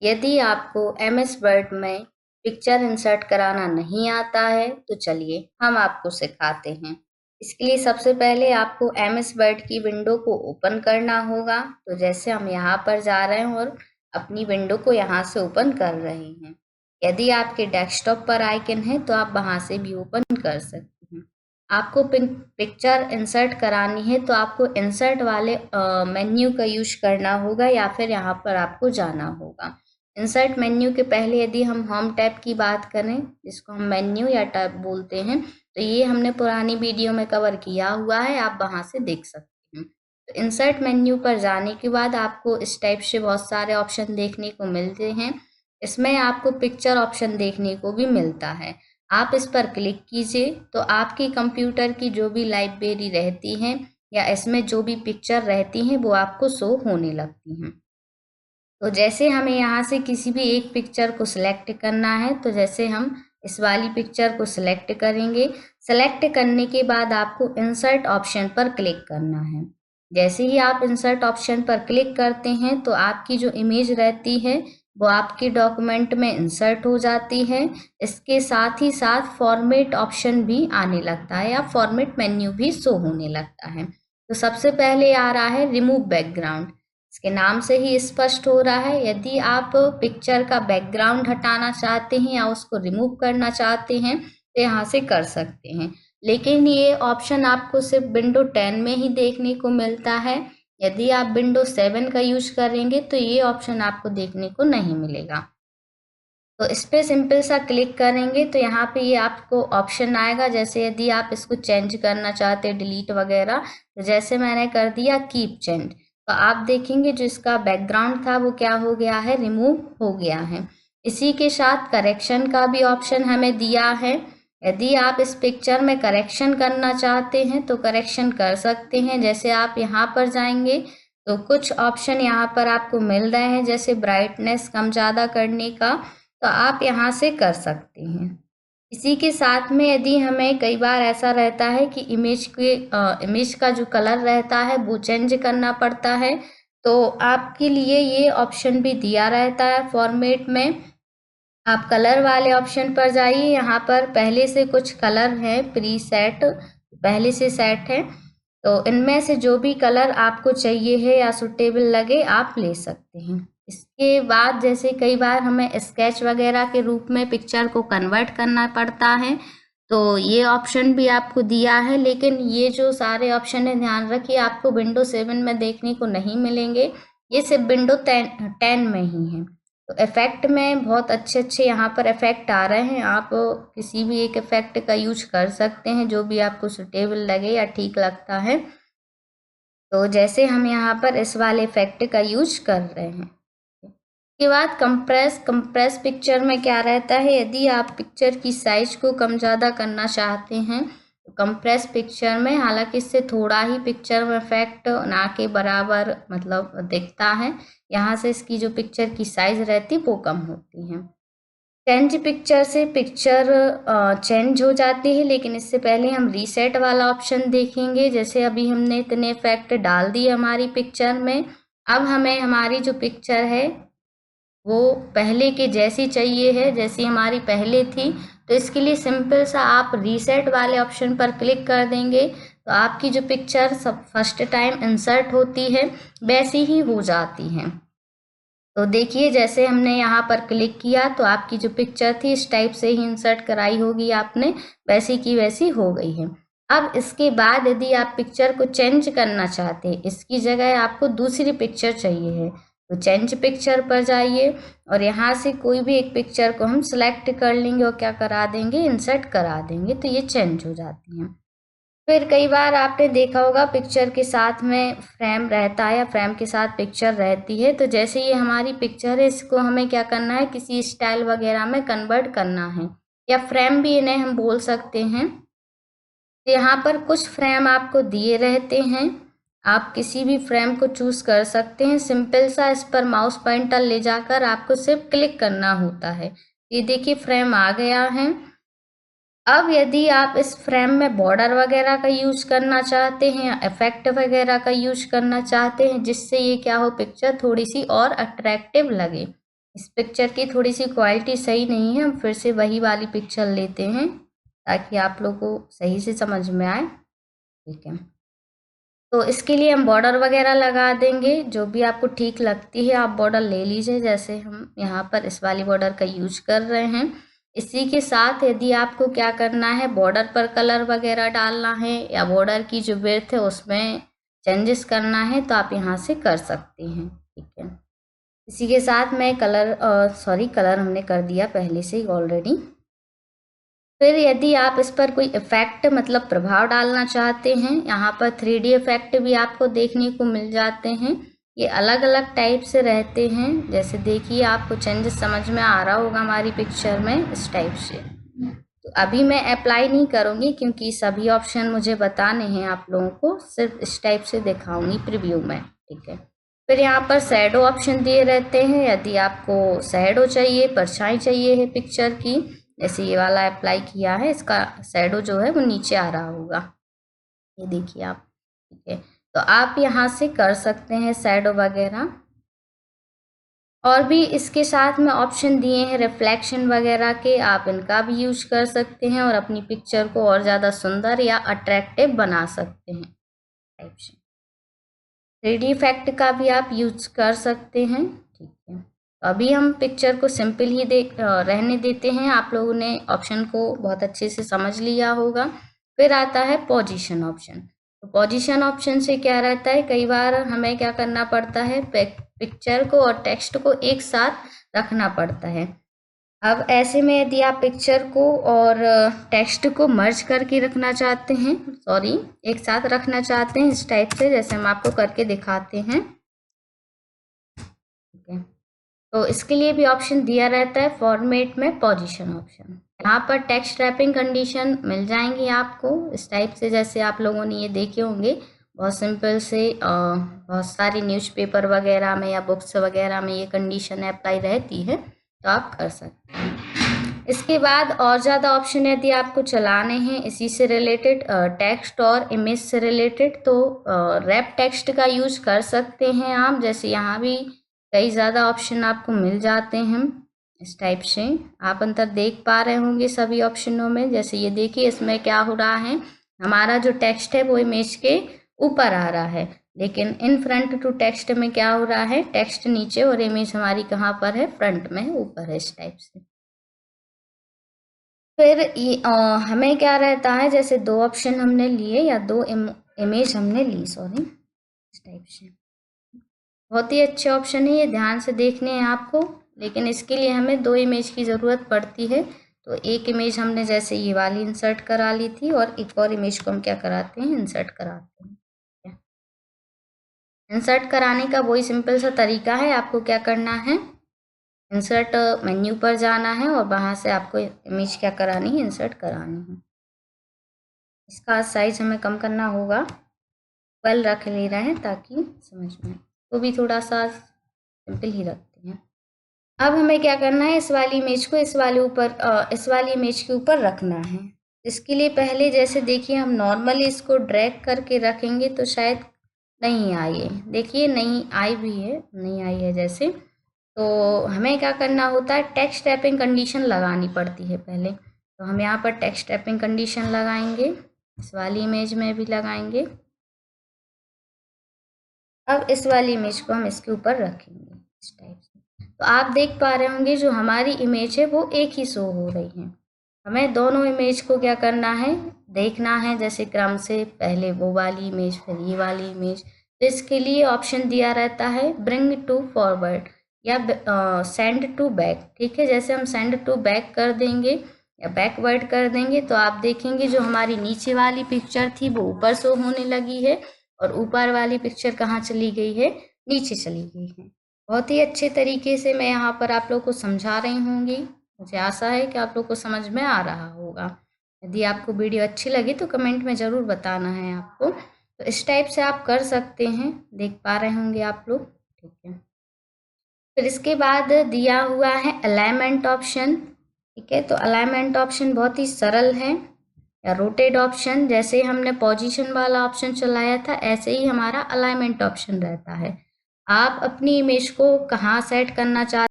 यदि आपको MS word में पिक्चर इंसर्ट कराना नहीं आता है तो चलिए हम आपको सिखाते हैं। इसके लिए सबसे पहले आपको MS वर्ड की विंडो को ओपन करना होगा। तो जैसे हम यहाँ पर जा रहे हैं और अपनी विंडो को यहाँ से ओपन कर रहे हैं। यदि आपके डेस्कटॉप पर आइकन है तो आप वहाँ से भी ओपन कर सकते हैं। आपको पिक्चर इंसर्ट करानी है तो आपको इंसर्ट वाले मेन्यू का यूज करना होगा या फिर यहाँ पर आपको जाना होगा। इंसर्ट मेन्यू के पहले यदि हम होम टैब की बात करें, जिसको हम मेन्यू या टैब बोलते हैं, तो ये हमने पुरानी वीडियो में कवर किया हुआ है, आप वहां से देख सकते हैं। तो इंसर्ट मेन्यू पर जाने के बाद आपको इस टाइप से बहुत सारे ऑप्शन देखने को मिलते हैं। इसमें आपको पिक्चर ऑप्शन देखने को भी मिलता है। आप इस पर क्लिक कीजिए तो आपकी कंप्यूटर की जो भी लाइब्रेरी रहती है या इसमें जो भी पिक्चर रहती हैं वो आपको शो होने लगती हैं। तो जैसे हमें यहाँ से किसी भी एक पिक्चर को सिलेक्ट करना है, तो जैसे हम इस वाली पिक्चर को सिलेक्ट करेंगे। सिलेक्ट करने के बाद आपको इंसर्ट ऑप्शन पर क्लिक करना है। जैसे ही आप इंसर्ट ऑप्शन पर क्लिक करते हैं तो आपकी जो इमेज रहती है वो आपके डॉक्यूमेंट में इंसर्ट हो जाती है। इसके साथ ही साथ फॉर्मेट ऑप्शन भी आने लगता है या फॉर्मेट मेन्यू भी शो होने लगता है। तो सबसे पहले आ रहा है रिमूव बैकग्राउंड। इसके नाम से ही स्पष्ट हो रहा है, यदि आप पिक्चर का बैकग्राउंड हटाना चाहते हैं या उसको रिमूव करना चाहते हैं तो यहाँ से कर सकते हैं। लेकिन ये ऑप्शन आपको सिर्फ विंडो 10 में ही देखने को मिलता है। यदि आप विंडो 7 का यूज करेंगे तो ये ऑप्शन आपको देखने को नहीं मिलेगा। तो इस पे सिंपल सा क्लिक करेंगे तो यहाँ पे ये आपको ऑप्शन आएगा। जैसे यदि आप इसको चेंज करना चाहते हैं, डिलीट वगैरह, तो जैसे मैंने कर दिया कीप चेंज, तो आप देखेंगे जो इसका बैकग्राउंड था वो क्या हो गया है, रिमूव हो गया है। इसी के साथ करेक्शन का भी ऑप्शन हमें दिया है। यदि आप इस पिक्चर में करेक्शन करना चाहते हैं तो करेक्शन कर सकते हैं। जैसे आप यहाँ पर जाएंगे तो कुछ ऑप्शन यहाँ पर आपको मिल रहे हैं, जैसे ब्राइटनेस कम ज़्यादा करने का, तो आप यहाँ से कर सकते हैं। इसी के साथ में यदि हमें कई बार ऐसा रहता है कि इमेज का जो कलर रहता है वो चेंज करना पड़ता है, तो आपके लिए ये ऑप्शन भी दिया रहता है फॉर्मेट में। आप कलर वाले ऑप्शन पर जाइए, यहाँ पर पहले से कुछ कलर हैं प्री सेट, पहले से सेट है, तो इनमें से जो भी कलर आपको चाहिए है या सुटेबल लगे आप ले सकते हैं। इसके बाद जैसे कई बार हमें स्केच वगैरह के रूप में पिक्चर को कन्वर्ट करना पड़ता है, तो ये ऑप्शन भी आपको दिया है। लेकिन ये जो सारे ऑप्शन है, ध्यान रखिए, आपको विंडो 7 में देखने को नहीं मिलेंगे, ये सिर्फ विंडो 10 में ही है। तो इफेक्ट में बहुत अच्छे अच्छे यहाँ पर इफेक्ट आ रहे हैं, आप किसी भी एक इफेक्ट का यूज कर सकते हैं जो भी आपको सुटेबल लगे या ठीक लगता है। तो जैसे हम यहाँ पर इस वाले इफेक्ट का यूज कर रहे हैं। के बाद कंप्रेस पिक्चर में क्या रहता है, यदि आप पिक्चर की साइज को कम ज़्यादा करना चाहते हैं तो कंप्रेस पिक्चर में, हालांकि इससे थोड़ा ही पिक्चर में इफेक्ट ना के बराबर मतलब दिखता है, यहाँ से इसकी जो पिक्चर की साइज रहती वो कम होती है। चेंज पिक्चर से पिक्चर चेंज हो जाती है, लेकिन इससे पहले हम रीसेट वाला ऑप्शन देखेंगे। जैसे अभी हमने इतने इफेक्ट डाल दिए हमारी पिक्चर में, अब हमें हमारी जो पिक्चर है वो पहले के जैसी चाहिए है, जैसी हमारी पहले थी। तो इसके लिए सिंपल सा आप रीसेट वाले ऑप्शन पर क्लिक कर देंगे तो आपकी जो पिक्चर सब फर्स्ट टाइम इंसर्ट होती है वैसी ही हो जाती है। तो देखिए जैसे हमने यहाँ पर क्लिक किया तो आपकी जो पिक्चर थी इस टाइप से ही इंसर्ट कराई होगी आपने, वैसी की वैसी हो गई है। अब इसके बाद यदि आप पिक्चर को चेंज करना चाहते हैं, इसकी जगह आपको दूसरी पिक्चर चाहिए है, तो चेंज पिक्चर पर जाइए और यहाँ से कोई भी एक पिक्चर को हम सिलेक्ट कर लेंगे और क्या करा देंगे, इंसर्ट करा देंगे, तो ये चेंज हो जाती हैं। फिर कई बार आपने देखा होगा पिक्चर के साथ में फ्रेम रहता है या फ्रेम के साथ पिक्चर रहती है, तो जैसे ये हमारी पिक्चर है, इसको हमें क्या करना है, किसी स्टाइल वगैरह में कन्वर्ट करना है, या फ्रेम भी इन्हें हम बोल सकते हैं। तो यहाँ पर कुछ फ्रेम आपको दिए रहते हैं, आप किसी भी फ्रेम को चूज कर सकते हैं। सिंपल सा इस पर माउस पॉइंटर ले जाकर आपको सिर्फ क्लिक करना होता है। ये देखिए फ्रेम आ गया है। अब यदि आप इस फ्रेम में बॉर्डर वगैरह का यूज करना चाहते हैं या इफेक्ट वगैरह का यूज करना चाहते हैं जिससे ये क्या हो, पिक्चर थोड़ी सी और अट्रैक्टिव लगे, इस पिक्चर की थोड़ी सी क्वालिटी सही नहीं है, हम फिर से वही वाली पिक्चर लेते हैं ताकि आप लोगों को सही से समझ में आए। ठीक है, तो इसके लिए हम बॉर्डर वगैरह लगा देंगे, जो भी आपको ठीक लगती है आप बॉर्डर ले लीजिए, जैसे हम यहाँ पर इस वाली बॉर्डर का यूज कर रहे हैं। इसी के साथ यदि आपको क्या करना है, बॉर्डर पर कलर वगैरह डालना है या बॉर्डर की जो विड्थ है उसमें चेंजेस करना है तो आप यहाँ से कर सकते हैं। ठीक है, इसी के साथ मैं कलर हमने कर दिया पहले से ही ऑलरेडी। फिर यदि आप इस पर कोई इफेक्ट मतलब प्रभाव डालना चाहते हैं, यहाँ पर 3D इफेक्ट भी आपको देखने को मिल जाते हैं। ये अलग अलग टाइप से रहते हैं, जैसे देखिए आपको चेंजेस समझ में आ रहा होगा हमारी पिक्चर में इस टाइप से। तो अभी मैं अप्लाई नहीं करूँगी क्योंकि सभी ऑप्शन मुझे बताने हैं आप लोगों को, सिर्फ इस टाइप से दिखाऊंगी प्रीव्यू में। ठीक है, फिर यहाँ पर शैडो ऑप्शन दिए रहते हैं, यदि आपको शैडो चाहिए, परछाई चाहिए है पिक्चर की, जैसे ये वाला अप्लाई किया है इसका शैडो जो है वो नीचे आ रहा होगा, ये देखिए आप। ठीक है, तो आप यहाँ से कर सकते हैं शैडो वगैरह। और भी इसके साथ में ऑप्शन दिए हैं रिफ्लेक्शन वगैरह के, आप इनका भी यूज कर सकते हैं और अपनी पिक्चर को और ज़्यादा सुंदर या अट्रैक्टिव बना सकते हैं। टाइप से 3D इफेक्ट का भी आप यूज कर सकते हैं। ठीक है, तो अभी हम पिक्चर को सिंपल ही रहने देते हैं। आप लोगों ने ऑप्शन को बहुत अच्छे से समझ लिया होगा। फिर आता है पोजीशन ऑप्शन। तो पोजीशन ऑप्शन से क्या रहता है, कई बार हमें क्या करना पड़ता है, पिक्चर को और टेक्स्ट को एक साथ रखना पड़ता है। अब ऐसे में यदि आप पिक्चर को और टेक्स्ट को मर्ज करके रखना चाहते हैं, एक साथ रखना चाहते हैं इस टाइप से, जैसे हम आपको करके दिखाते हैं। ठीक है, तो इसके लिए भी ऑप्शन दिया रहता है फॉर्मेट में पोजीशन ऑप्शन। यहाँ पर टेक्स्ट रैपिंग कंडीशन मिल जाएंगी आपको इस टाइप से, जैसे आप लोगों ने ये देखे होंगे बहुत सिंपल से, बहुत सारी न्यूज़पेपर वगैरह में या बुक्स वगैरह में ये कंडीशन अप्लाई रहती है, तो आप कर सकते हैं। इसके बाद और ज़्यादा ऑप्शन यदि आपको चलाने हैं इसी से रिलेटेड, टेक्स्ट और इमेज से रिलेटेड, तो रैप टेक्स्ट का यूज कर सकते हैं आप, जैसे यहाँ भी कई ज़्यादा ऑप्शन आपको मिल जाते हैं इस टाइप से। आप अंतर देख पा रहे होंगे सभी ऑप्शनों में, जैसे ये देखिए इसमें क्या हो रहा है, हमारा जो टेक्स्ट है वो इमेज के ऊपर आ रहा है, लेकिन इन फ्रंट टू टेक्स्ट में क्या हो रहा है, टेक्स्ट नीचे और इमेज हमारी कहाँ पर है, फ्रंट में ऊपर है, इस टाइप से। फिर हमें क्या रहता है, जैसे दो ऑप्शन हमने लिए या दो इमेज हमने ली, इस टाइप से। बहुत ही अच्छे ऑप्शन है ये, ध्यान से देखने हैं आपको, लेकिन इसके लिए हमें दो इमेज की ज़रूरत पड़ती है। तो एक इमेज हमने जैसे ये वाली इंसर्ट करा ली थी और एक और इमेज को हम क्या कराते हैं, इंसर्ट कराते हैं। इंसर्ट कराने का वही सिंपल सा तरीका है, आपको क्या करना है, इंसर्ट मेन्यू पर जाना है और वहाँ से आपको इमेज क्या करानी है, इंसर्ट करानी है। इसका साइज हमें कम करना होगा, 12 रख ले रहे हैं ताकि समझ में, तो भी थोड़ा सा सिंपल ही रखते हैं। अब हमें क्या करना है, इस वाली इमेज को इस वाली इमेज के ऊपर रखना है। इसके लिए पहले जैसे देखिए हम नॉर्मली इसको ड्रैग करके रखेंगे तो शायद नहीं आई है, देखिए नहीं आई भी है, नहीं आई है जैसे। तो हमें क्या करना होता है, टेक्स्ट रैपिंग कंडीशन लगानी पड़ती है पहले। तो हम यहाँ पर टेक्स्ट रैपिंग कंडीशन लगाएंगे, इस वाली इमेज में भी लगाएंगे। अब इस वाली इमेज को हम इसके ऊपर रखेंगे इस टाइप से। तो आप देख पा रहे होंगे जो हमारी इमेज है वो एक ही शो हो रही है। हमें दोनों इमेज को क्या करना है, देखना है, जैसे क्रम से, पहले वो वाली इमेज फिर ये वाली इमेज। तो इसके लिए ऑप्शन दिया रहता है ब्रिंग टू फॉरवर्ड या सेंड टू बैक। ठीक है, जैसे हम सेंड टू बैक कर देंगे या बैकवर्ड कर देंगे तो आप देखेंगे जो हमारी नीचे वाली पिक्चर थी वो ऊपर शो होने लगी है और ऊपर वाली पिक्चर कहाँ चली गई है, नीचे चली गई है। बहुत ही अच्छे तरीके से मैं यहाँ पर आप लोग को समझा रही होंगी, मुझे आशा है कि आप लोग को समझ में आ रहा होगा। यदि आपको वीडियो अच्छी लगी तो कमेंट में ज़रूर बताना है आपको। तो इस टाइप से आप कर सकते हैं, देख पा रहे होंगे आप लोग। ठीक है, फिर इसके बाद दिया हुआ है अलाइनमेंट ऑप्शन। ठीक है, तो अलाइनमेंट ऑप्शन बहुत ही सरल है, या रोटेट ऑप्शन, जैसे हमने पोजीशन वाला ऑप्शन चलाया था ऐसे ही हमारा अलाइनमेंट ऑप्शन रहता है। आप अपनी इमेज को कहाँ सेट करना चाहते